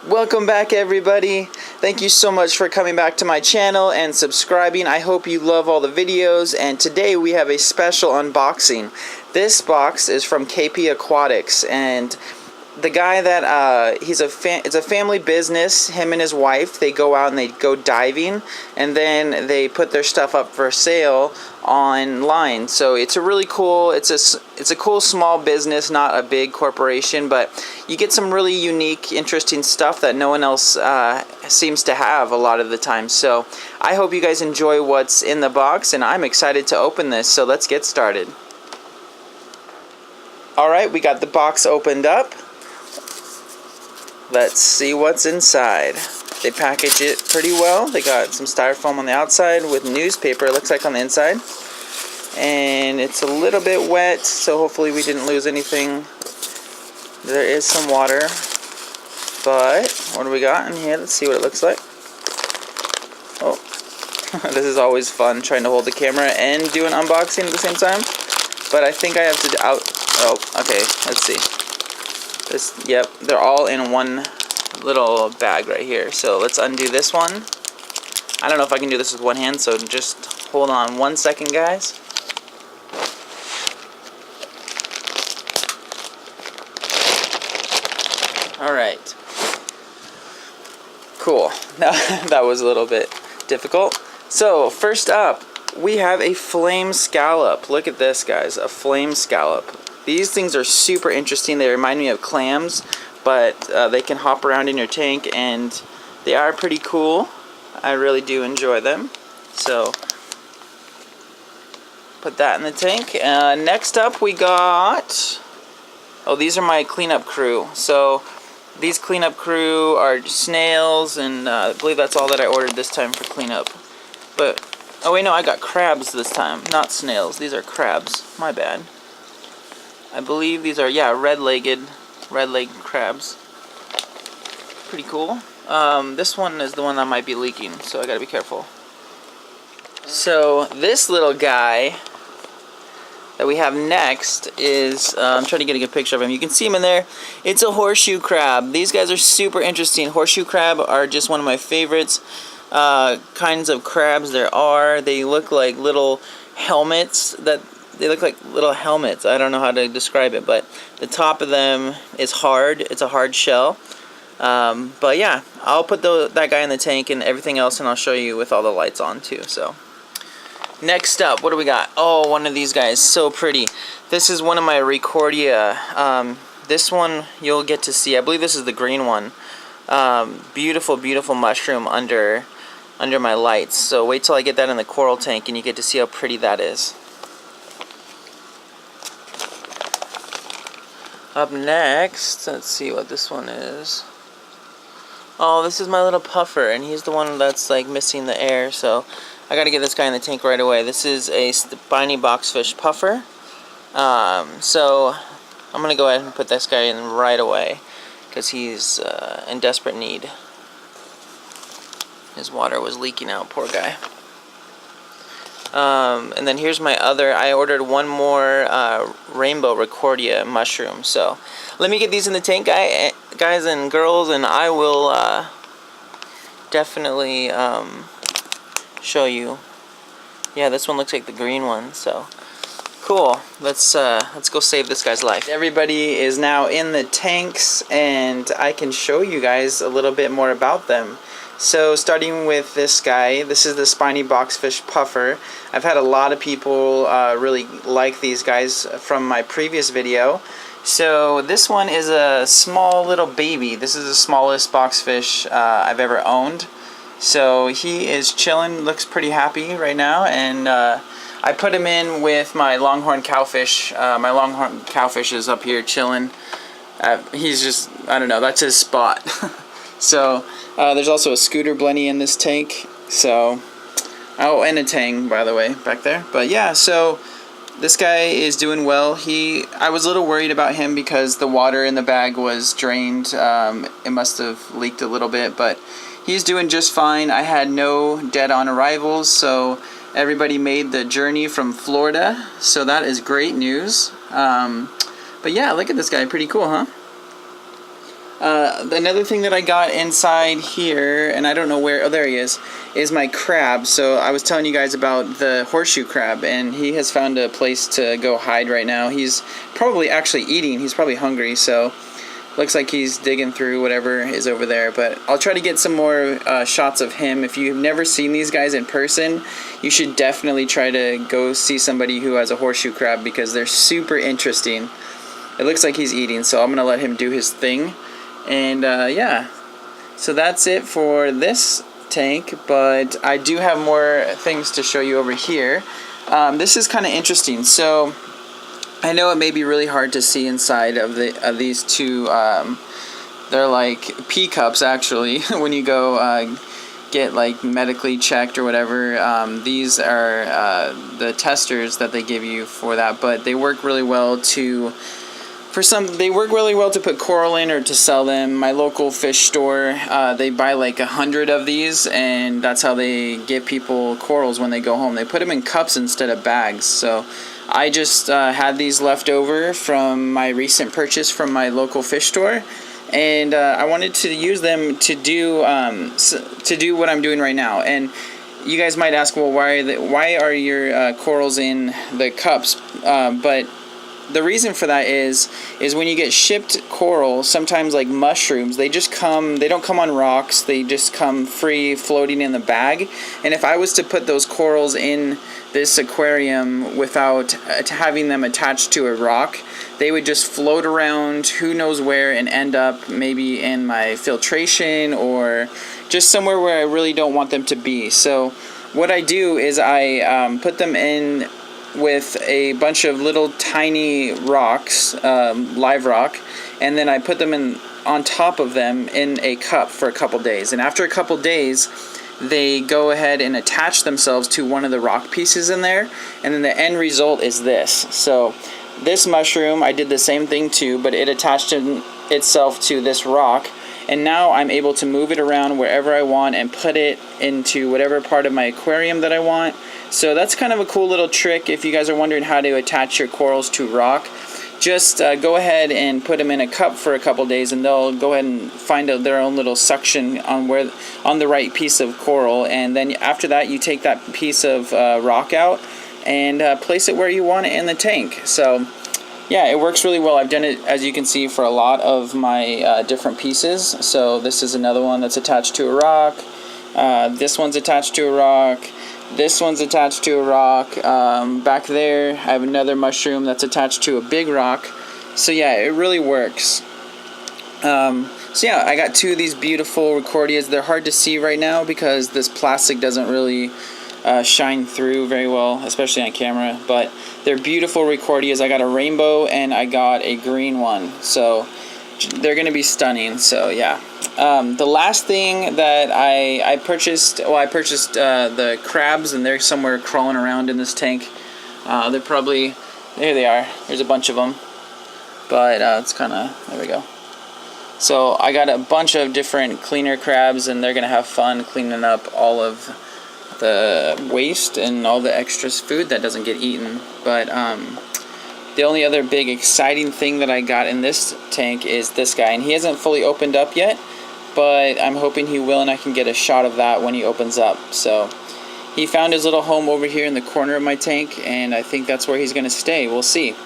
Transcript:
Welcome back, everybody. Thank you so much for coming back to my channel and subscribing. I hope you love all the videos, and today we have a special unboxing. This box is from KP Aquatics, and the guy that it's a family business. Him and his wife, they go out and they go diving, and then they put their stuff up for sale online. So it's a really cool, it's a cool small business, not a big corporation, but you get some really unique, interesting stuff that no one else seems to have a lot of the time. So I hope you guys enjoy what's in the box, and I'm excited to open this. So let's get started. Alright, we got the box opened up. Let's see what's inside. They package it pretty well. They got some styrofoam on the outside with newspaper, it looks like, on the inside. And it's a little bit wet, so hopefully we didn't lose anything. There is some water. But what do we got in here? Let's see what it looks like. Oh, this is always fun, trying to hold the camera and do an unboxing at the same time. But I think I have to oh, okay, let's see. Yep, they're all in one little bag right here. So let's undo this one. I don't know if I can do this with one hand, so just hold on 1 second, guys. Alright. Cool. Now, that was a little bit difficult. So, first up, we have a flame scallop. Look at this, guys. A flame scallop. These things are super interesting. They remind me of clams, but they can hop around in your tank, and they are pretty cool. I really do enjoy them. So, put that in the tank. Next up, we got... Oh, these are my cleanup crew. So, these cleanup crew are snails, and I believe that's all that I ordered this time for cleanup. But, oh wait, no, I got crabs this time, not snails. These are crabs. My bad. I believe these are, yeah, red-legged crabs. Pretty cool. This one is the one that might be leaking, so I gotta be careful. So this little guy that we have next is, I'm trying to get a good picture of him. You can see him in there. It's a horseshoe crab. These guys are super interesting. Horseshoe crab are just one of my favorites kinds of crabs there are. They look like little helmets They look like little helmets. I don't know how to describe it, but the top of them is hard. It's a hard shell. But yeah, I'll put that guy in the tank and everything else, and I'll show you with all the lights on too. So next up, what do we got? Oh, one of these guys, so pretty. This is one of my Recordia. This one you'll get to see. I believe this is the green one. Beautiful, beautiful mushroom under my lights. So wait till I get that in the coral tank, and you get to see how pretty that is. Up next, let's see what this one is. Oh, this is my little puffer, and he's the one that's like missing the air, so I gotta get this guy in the tank right away. This is a spiny boxfish puffer. So I'm gonna go ahead and put this guy in right away because he's in desperate need. His water was leaking out, poor guy. And then here's my other, I ordered one more rainbow Recordia mushroom. So let me get these in the tank, guys and girls, and I will definitely show you. Yeah, this one looks like the green one, so cool. Let's go save this guy's life. Everybody is now in the tanks, and I can show you guys a little bit more about them. So starting with this guy, this is the spiny boxfish puffer. I've had a lot of people really like these guys from my previous video. So this one is a small little baby. This is the smallest boxfish I've ever owned. So he is chilling, looks pretty happy right now, and I put him in with my longhorn cowfish. My longhorn cowfish is up here chilling. He's just, I don't know, that's his spot. So there's also a scooter blenny in this tank. So, oh, and a tang, by the way, back there. But yeah, so this guy is doing well. I was a little worried about him because the water in the bag was drained. It must have leaked a little bit, but he's doing just fine. I had no dead-on arrivals, so everybody made the journey from Florida. So that is great news. But yeah, look at this guy. Pretty cool, huh? Another thing that I got inside here, and I don't know where, oh there he is my crab. So I was telling you guys about the horseshoe crab, and he has found a place to go hide right now. He's probably actually eating, he's probably hungry, so looks like he's digging through whatever is over there. But I'll try to get some more shots of him. If you've never seen these guys in person, you should definitely try to go see somebody who has a horseshoe crab, because they're super interesting. It looks like he's eating, so I'm gonna let him do his thing. And yeah, so that's it for this tank, but I do have more things to show you over here. This is kind of interesting. So I know it may be really hard to see inside of these two. They're like pee cups, actually. When you go get like medically checked or whatever, these are the testers that they give you for that, but they work really well to put coral in or to sell them. My local fish store, they buy like 100 of these, and that's how they give people corals when they go home. They put them in cups instead of bags. So I just had these left over from my recent purchase from my local fish store, and I wanted to use them to do what I'm doing right now. And you guys might ask, well, why are your corals in the cups? But the reason for that is when you get shipped coral, sometimes like mushrooms, they don't come on rocks, they just come free floating in the bag. And if I was to put those corals in this aquarium without having them attached to a rock, they would just float around who knows where and end up maybe in my filtration or just somewhere where I really don't want them to be. So what I do is I put them in with a bunch of little tiny rocks, live rock, and then I put them on top of them in a cup for a couple days. And after a couple days, they go ahead and attach themselves to one of the rock pieces in there, and then the end result is this. So this mushroom, I did the same thing too, but it attached itself to this rock, and now I'm able to move it around wherever I want and put it into whatever part of my aquarium that I want. So that's kind of a cool little trick. If you guys are wondering how to attach your corals to rock, just go ahead and put them in a cup for a couple days, and they'll go ahead and find their own little suction on the right piece of coral. And then after that, you take that piece of rock out and place it where you want it in the tank. So yeah, it works really well. I've done it, as you can see, for a lot of my different pieces. So this is another one that's attached to a rock. This one's attached to a rock. This one's attached to a rock. Back there, I have another mushroom that's attached to a big rock. So yeah, it really works. So yeah, I got two of these beautiful recordias. They're hard to see right now because this plastic doesn't really shine through very well, especially on camera. But they're beautiful recordias. I got a rainbow and I got a green one. So they're going to be stunning. So yeah. The last thing that I purchased, well, I purchased the crabs, and they're somewhere crawling around in this tank. They're probably, there they are. There's a bunch of them. But it's kind of, there we go. So I got a bunch of different cleaner crabs, and they're going to have fun cleaning up all of the waste and all the extra food that doesn't get eaten. But the only other big exciting thing that I got in this tank is this guy, and he hasn't fully opened up yet, but I'm hoping he will, and I can get a shot of that when he opens up. So he found his little home over here in the corner of my tank, and I think that's where he's going to stay. We'll see.